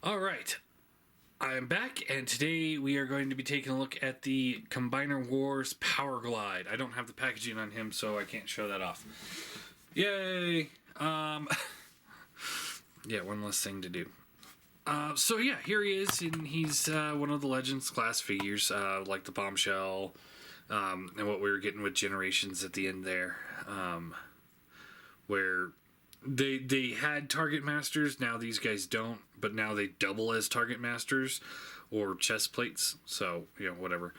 All right, I'm back, and today we are going to be taking a look at the Combiner Wars Powerglide. I don't have the packaging on him, so I can't show that off. Yay! Yeah, one less thing to do. So yeah, here he is, and he's one of the Legends class figures, like the Bombshell, and what we were getting with Generations at the end there, where they had Target Masters. Now these guys don't, but now they double as Target Masters or chest plates. So whatever.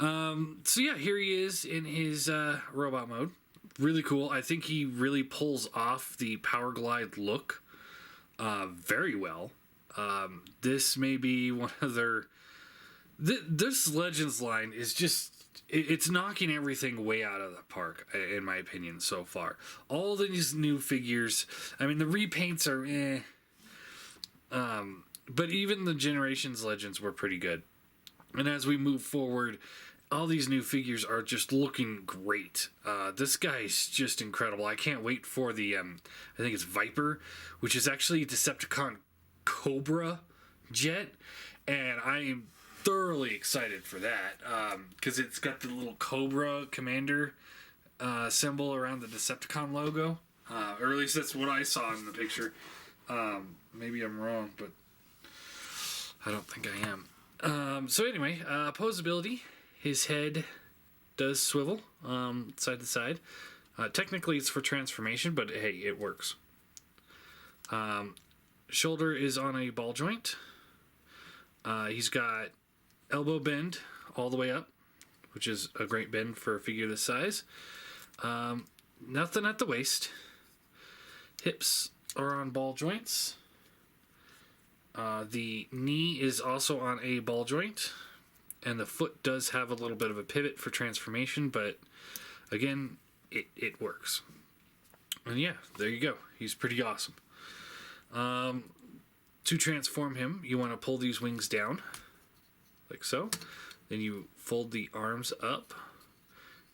So yeah, here he is in his robot mode. Really cool. I think he really pulls off the Powerglide look very well. This may be one of their. This Legends line is just. It's knocking everything way out of the park, in my opinion, so far. All these new figures, I mean, the repaints are but even the Generations Legends were pretty good. And as we move forward, all these new figures are just looking great. This guy's just incredible. I can't wait for the, I think it's Viper, which is actually a Decepticon Cobra jet. And I am thoroughly excited for that because it's got the little Cobra Commander symbol around the Decepticon logo, or at least that's what I saw in the picture. Maybe I'm wrong, but I don't think I am. So anyway, posability, his head does swivel side to side. Technically it's for transformation, but hey, it works. Shoulder is on a ball joint. He's got elbow bend all the way up, which is a great bend for a figure this size. Nothing at the waist. Hips are on ball joints. The knee is also on a ball joint, and the foot does have a little bit of a pivot for transformation, but again, it works. And yeah, there you go. He's pretty awesome. To transform him, you want to pull these wings down, like so. Then you fold the arms up,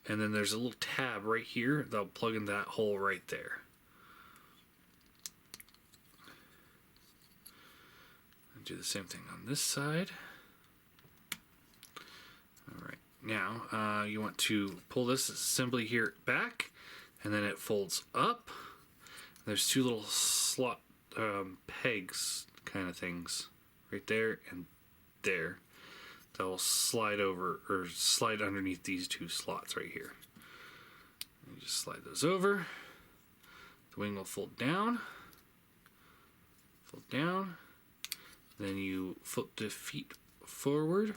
and then there's a little tab right here that'll plug in that hole right there. And do the same thing on this side. Alright, now you want to pull this assembly here back, and then it folds up. There's two little slot pegs kind of things right there and there that will slide over or slide underneath these two slots right here. You just slide those over. The wing will fold down, then you flip the feet forward,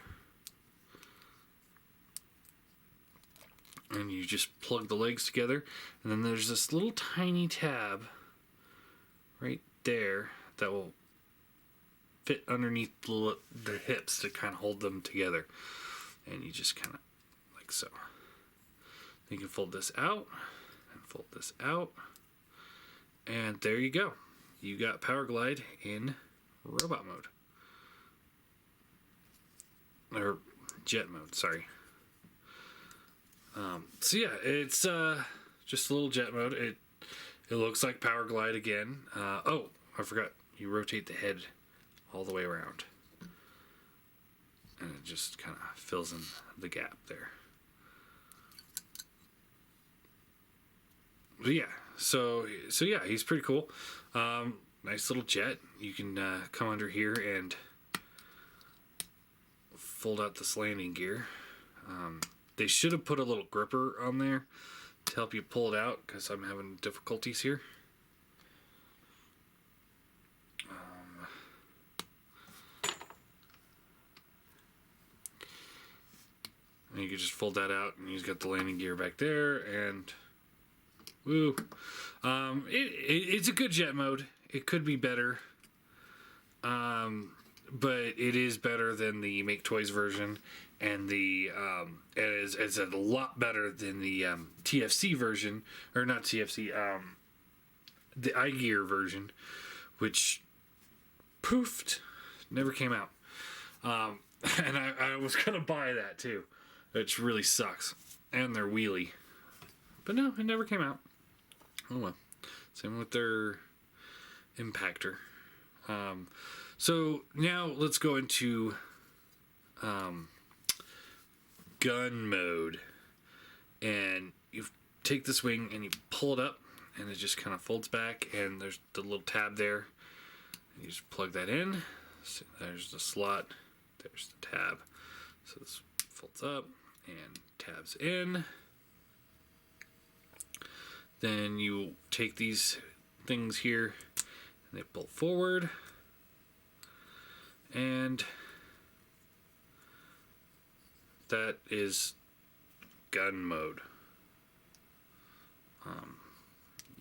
and you just plug the legs together, and then there's this little tiny tab right there that will fit underneath the hips to kind of hold them together, and you just kind of like so. Then you can fold this out and fold this out, and there you go. You got Powerglide in robot mode, or jet mode, sorry. So yeah, it's just a little jet mode. It looks like Powerglide again. Oh, I forgot. You rotate the head all the way around, and it just kind of fills in the gap there. But yeah, so yeah, he's pretty cool. Nice little jet. You can come under here and fold out this landing gear. They should have put a little gripper on there to help you pull it out, because I'm having difficulties here. And you can just fold that out, and he's got the landing gear back there, and woo. It's a good jet mode. It could be better, but it is better than the Make Toys version, and it's a lot better than the TFC version, or not TFC, the iGear version, which poofed, never came out. And I was gonna buy that too, which really sucks. And they're wheelie, but no, it never came out. Oh well. Same with their impactor. So now let's go into gun mode. And you take this wing and you pull it up, and it just kind of folds back, and there's the little tab there. You just plug that in. So there's the slot. There's the tab. So this folds up and tabs in. Then you take these things here and they pull forward. And that is gun mode.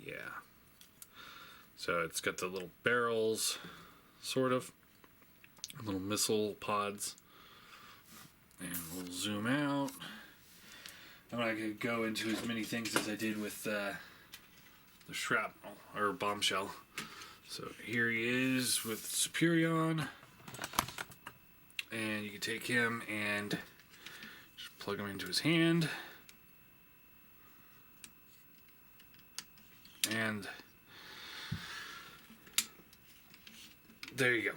Yeah. So it's got the little barrels, sort of, little missile pods. And we'll zoom out. I'm not going to go into as many things as I did with the shrapnel or bombshell. So here he is with Superion. And you can take him and just plug him into his hand. And there you go.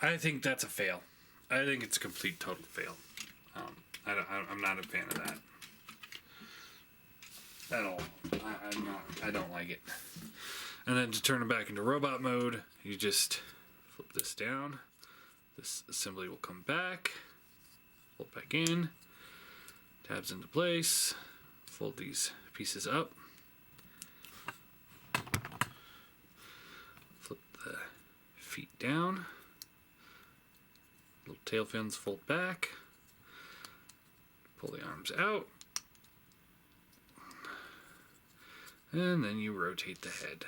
I think that's a fail. I think it's a complete total fail. I'm not a fan of that at all. I don't like it. And then to turn it back into robot mode, you just flip this down. This assembly will come back, fold back in, tabs into place, fold these pieces up, flip the feet down, little tail fins fold back, pull the arms out, and then you rotate the head.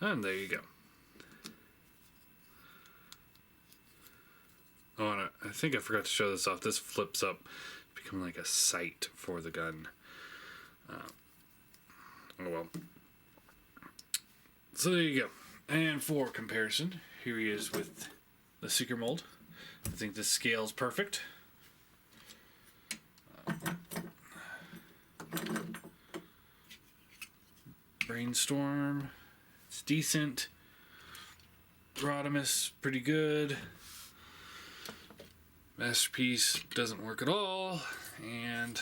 And there you go. Oh, and I think I forgot to show this off. This flips up to become like a sight for the gun. Oh well. So there you go. And for comparison, here he is with the Seeker mold. I think this scale's perfect. Brainstorm. It's decent. Rodimus, pretty good. Masterpiece doesn't work at all. And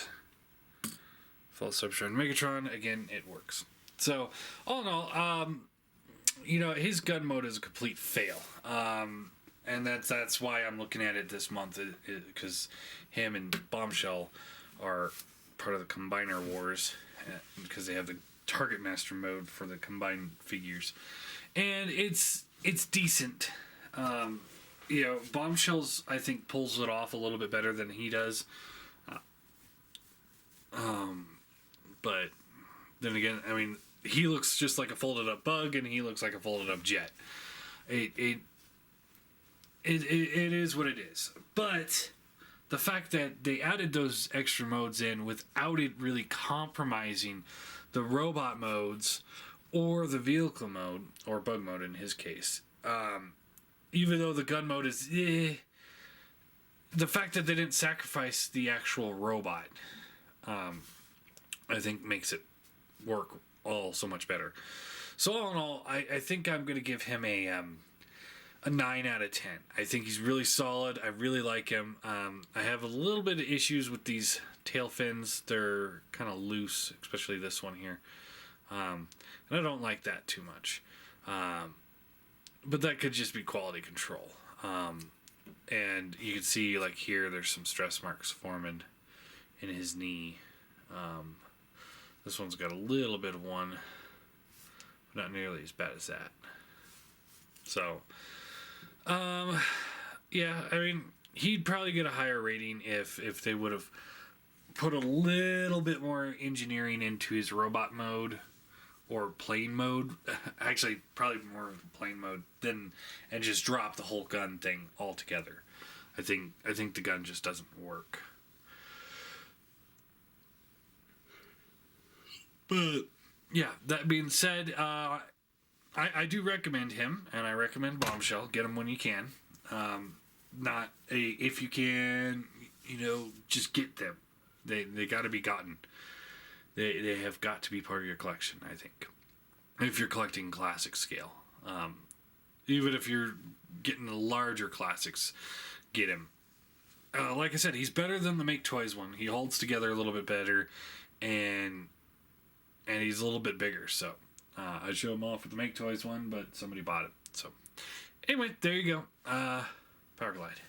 False Cybertron Megatron, again, it works. So, all in all, his gun mode is a complete fail. And that's why I'm looking at it this month, because him and Bombshell are part of the Combiner Wars, because they have the Target Master mode for the combined figures, and it's decent. Bombshells, I think, pulls it off a little bit better than he does. But then again, I mean, he looks just like a folded up bug, and he looks like a folded up jet. It is what it is. But the fact that they added those extra modes in without it really compromising the robot modes or the vehicle mode, or bug mode in his case, even though the gun mode is the fact that they didn't sacrifice the actual robot, I think makes it work all so much better. So all in all, I think I'm going to give him a 9 out of 10. I think he's really solid. I really like him. I have a little bit of issues with these tail fins. They're kind of loose, especially this one here. And I don't like that too much. But that could just be quality control. And you can see, like here, there's some stress marks forming in his knee. This one's got a little bit of one, but not nearly as bad as that. So, yeah, I mean, he'd probably get a higher rating if they would have put a little bit more engineering into his robot mode or plane mode. Actually, probably more of plane mode and just drop the whole gun thing altogether. I think the gun just doesn't work. But yeah, that being said, I do recommend him, and I recommend Bombshell. Get him when you can. If you can, just get them. They got to be gotten. they have got to be part of your collection, I think. If you're collecting classic scale. Even if you're getting the larger classics, get him. Like I said, he's better than the Make Toys one. He holds together a little bit better, and he's a little bit bigger. So I show him off with the Make Toys one, but somebody bought it. So anyway, there you go. Powerglide.